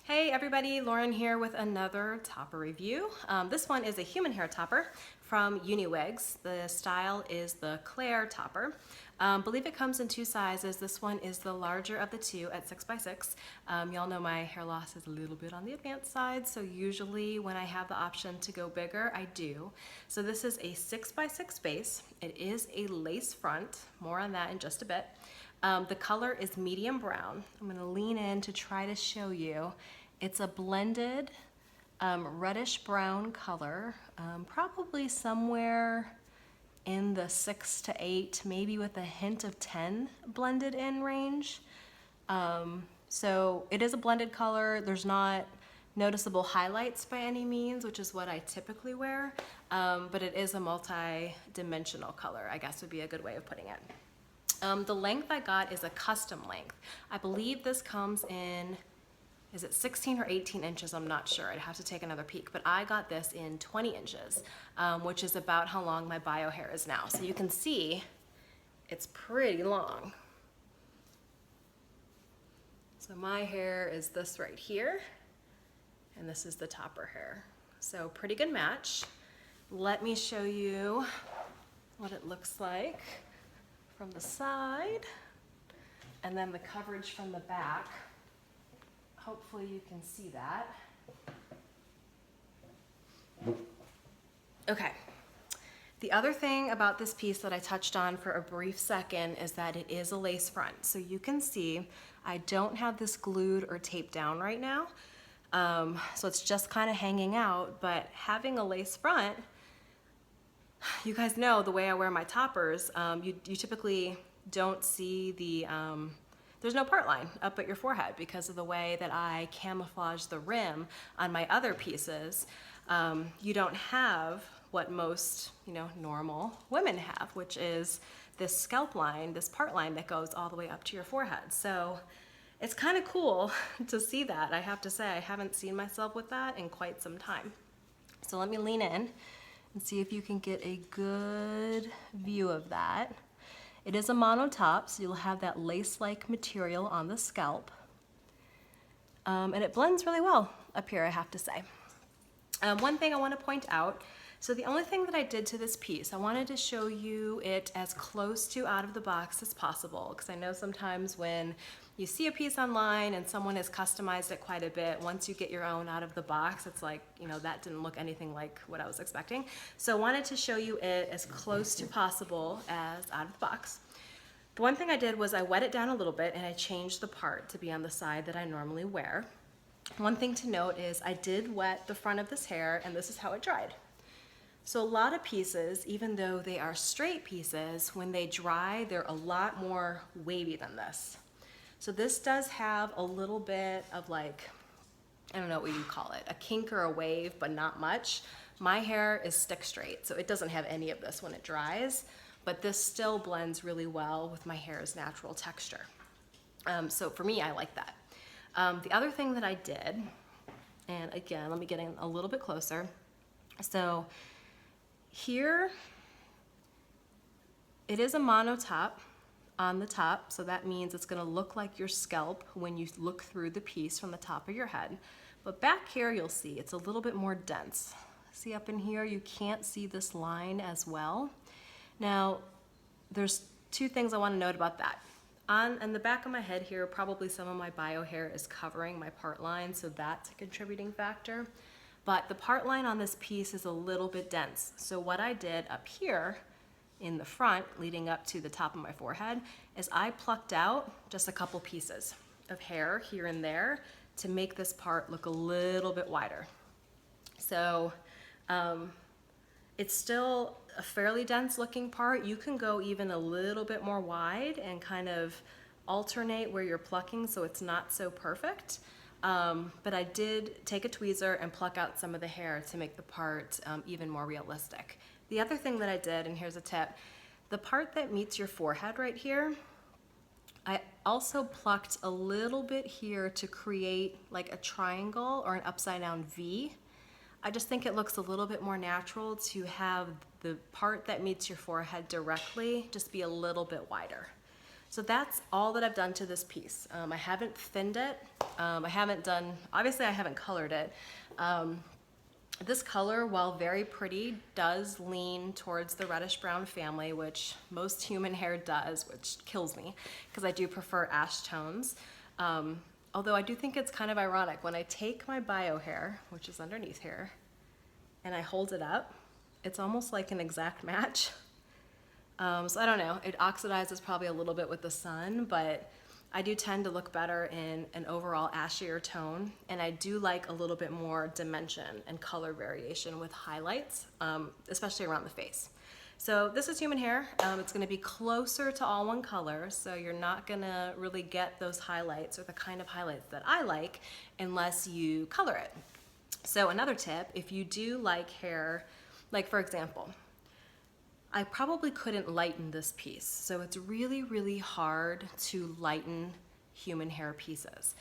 Hey everybody, Lauren here with another topper review. This one is a human hair topper from Uniwigs. The style is the Claire topper. Believe it comes in two sizes. This one is the larger of the two at 6x6. Y'all know my hair loss is a little bit on the advanced side, so usually when I have the option to go bigger, I do. So this is a 6x6 base. It is a lace front. More on that in just a bit. The color is medium brown. I'm gonna lean in to try to show you. It's a blended reddish brown color, probably somewhere in the 6 to 8, maybe with a hint of 10 blended in range. So it is a blended color. There's not noticeable highlights by any means, which is what I typically wear, but it is a multi-dimensional color, I guess would be a good way of putting it. The length I got is a custom length. I believe this comes in, is it 16 or 18 inches? I'm not sure. I'd have to take another peek, but I got this in 20 inches, which is about how long my bio hair is now. So you can see it's pretty long. So my hair is this right here, and this is the topper hair. So pretty good match. Let me show you what it looks like from the side, and then the coverage from the back. Hopefully you can see that. Okay. The other thing about this piece that I touched on for a brief second is that it is a lace front. So you can see I don't have this glued or taped down right now. So it's just kind of hanging out, but having a lace front, you guys know the way I wear my toppers, you typically don't see the, there's no part line up at your forehead because of the way that I camouflage the rim on my other pieces. You don't have what most, normal women have, which is this scalp line, this part line that goes all the way up to your forehead. So it's kind of cool to see that. I have to say, I haven't seen myself with that in quite some time. So let me lean in and see if you can get a good view of that. It is a mono top, so you'll have that lace-like material on the scalp. And it blends really well up here, I have to say. One thing I want to point out, so the only thing that I did to this piece, I wanted to show you it as close to out of the box as possible, because I know sometimes when you see a piece online and someone has customized it quite a bit, once you get your own out of the box, it's like, that didn't look anything like what I was expecting. So I wanted to show you it as close to possible as out of the box. The one thing I did was I wet it down a little bit and I changed the part to be on the side that I normally wear. One thing to note is I did wet the front of this hair and this is how it dried. So a lot of pieces, even though they are straight pieces, when they dry, they're a lot more wavy than this. So this does have a little bit of like, I don't know what you call it, a kink or a wave, but not much. My hair is stick straight, so it doesn't have any of this when it dries, but this still blends really well with my hair's natural texture. So for me, I like that. The other thing that I did, and again, let me get in a little bit closer. So here, it is a mono top on the top, so that means it's going to look like your scalp when you look through the piece from the top of your head. But back here you'll see it's a little bit more dense. See up in here you can't see this line as well. Now there's two things I want to note about that. On the back of my head here, probably some of my bio hair is covering my part line, so that's a contributing factor. But the part line on this piece is a little bit dense. So what I did up here in the front leading up to the top of my forehead is I plucked out just a couple pieces of hair here and there to make this part look a little bit wider. So it's still a fairly dense looking part. You can go even a little bit more wide and kind of alternate where you're plucking so it's not so perfect. But I did take a tweezer and pluck out some of the hair to make the part even more realistic. The other thing that I did, and here's a tip, the part that meets your forehead right here, I also plucked a little bit here to create like a triangle or an upside down V. I just think it looks a little bit more natural to have the part that meets your forehead directly just be a little bit wider. So that's all that I've done to this piece. I haven't thinned it. Obviously I haven't colored it. This color, while very pretty, does lean towards the reddish brown family, which most human hair does, which kills me because I do prefer ash tones. Although I do think it's kind of ironic when I take my bio hair, which is underneath here, and I hold it up, it's almost like an exact match. So I don't know, it oxidizes probably a little bit with the sun, but I do tend to look better in an overall ashier tone, and I do like a little bit more dimension and color variation with highlights, especially around the face. So this is human hair. It's gonna be closer to all one color, so you're not gonna really get those highlights or the kind of highlights that I like unless you color it. So another tip, if you do like hair, like for example, I probably couldn't lighten this piece. So it's really, really hard to lighten human hair pieces.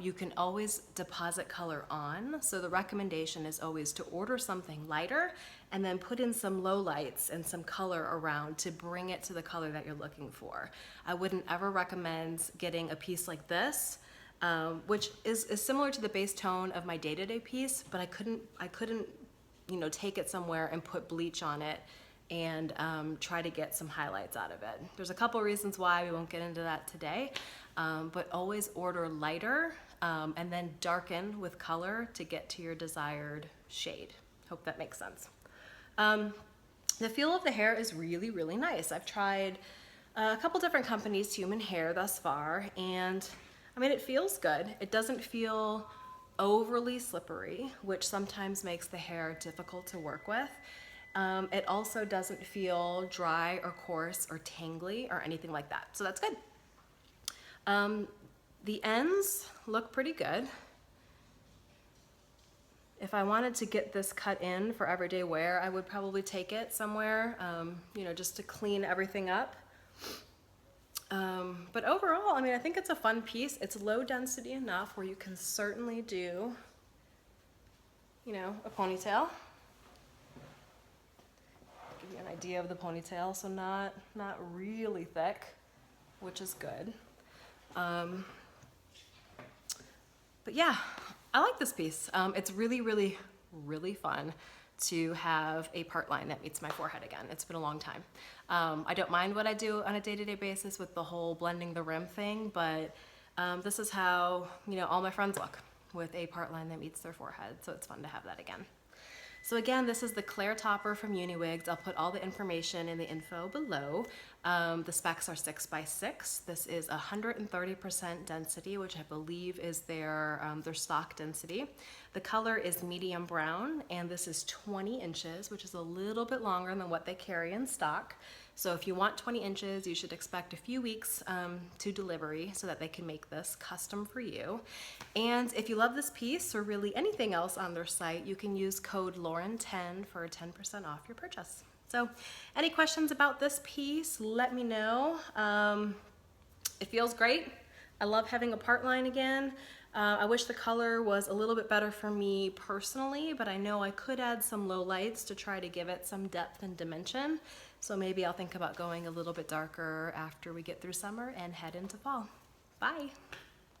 You can always deposit color on. So the recommendation is always to order something lighter and then put in some low lights and some color around to bring it to the color that you're looking for. I wouldn't ever recommend getting a piece like this, which is similar to the base tone of my day-to-day piece, but I couldn't, take it somewhere and put bleach on it and try to get some highlights out of it. There's a couple reasons why, we won't get into that today, but always order lighter and then darken with color to get to your desired shade. Hope that makes sense. The feel of the hair is really, really nice. I've tried a couple different companies' human hair thus far, and I mean, it feels good. It doesn't feel overly slippery, which sometimes makes the hair difficult to work with. It also doesn't feel dry or coarse or tangly or anything like that. So that's good. The ends look pretty good. If I wanted to get this cut in for everyday wear, I would probably take it somewhere, just to clean everything up. But overall, I mean, I think it's a fun piece. It's low density enough where you can certainly do, a ponytail. Give you an idea of the ponytail, so not really thick, which is good. But yeah, I like this piece. It's really, really, really fun to have a part line that meets my forehead again. It's been a long time. I don't mind what I do on a day-to-day basis with the whole blending the rim thing, but this is how, all my friends look, with a part line that meets their forehead, so it's fun to have that again. So again, this is the Claire Topper from Uniwigs. I'll put all the information in the info below. The specs are 6x6. This is 130% density, which I believe is their stock density. The color is medium brown, and this is 20 inches, which is a little bit longer than what they carry in stock. So if you want 20 inches, you should expect a few weeks to delivery so that they can make this custom for you. And if you love this piece or really anything else on their site, you can use code Lauren10 for 10% off your purchase. So any questions about this piece, let me know. It feels great. I love having a part line again. I wish the color was a little bit better for me personally, but I know I could add some low lights to try to give it some depth and dimension. So maybe I'll think about going a little bit darker after we get through summer and head into fall. Bye.